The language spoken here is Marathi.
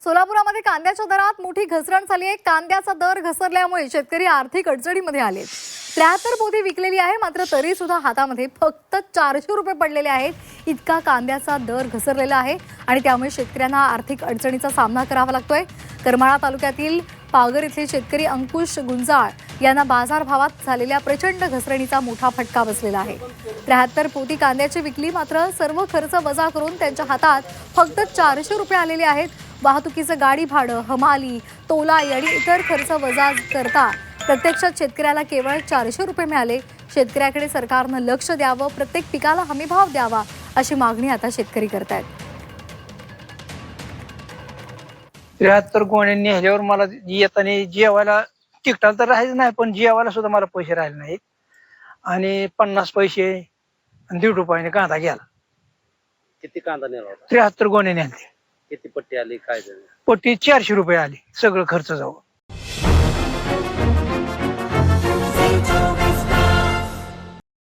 सोलापुरामध्ये कांद्याच्या दरात मोठी घसरण झाली आहे। कांद्याचा दर घसरल्यामुळे शेतकरी आर्थिक अडचणीमध्ये आले। 73 पोती विकलेली आहे, मात्र तरी सुद्धा हातामध्ये फक्त 400 रुपये पडलेले आहेत। इतका कांद्याचा दर घसरलेला आहे आणि त्यामुळे शेतकऱ्यांना आर्थिक अडचणीचा सामना करावा लागतोय। करमाळा तालुक्यातील पागर इथले शेतकरी अंकुश गुंजाळ यांना बाजारभावात झालेल्या प्रचंड घसरणीचा मोठा फटका बसलेला आहे। 73 पोती कांद्याची विकली, मात्र सर्व खर्च वजा करून त्यांच्या हातात फक्त 400 रुपये आलेले आहेत। वाहतुकीचं गाडी भाडं, हमाली, तोलाई आणि इतर खर्च वजा करता प्रत्यक्षात शेतकऱ्याला केवळ 400 रुपये मिळाले। शेतकऱ्याकडे सरकारनं लक्ष द्यावं, प्रत्येक पिकाला हमीभाव द्यावा अशी मागणी आता शेतकरी करतायत। 73 गोण्यांनी ह्याच्यावर मला येताना जेवायला तिकटाला तर राहायचं नाही, पण जेवायला सुद्धा मला पैसे राहिले नाहीत आणि 50 पैसे आणि 1.5 रुपयाने कांदा गेला। किती कांदा नेला होता? 73 गोण्यांनी आणले। किती पट्टी आली, काय झालं? पट्टी 400 रुपये आली, सगळं खर्च जाऊ।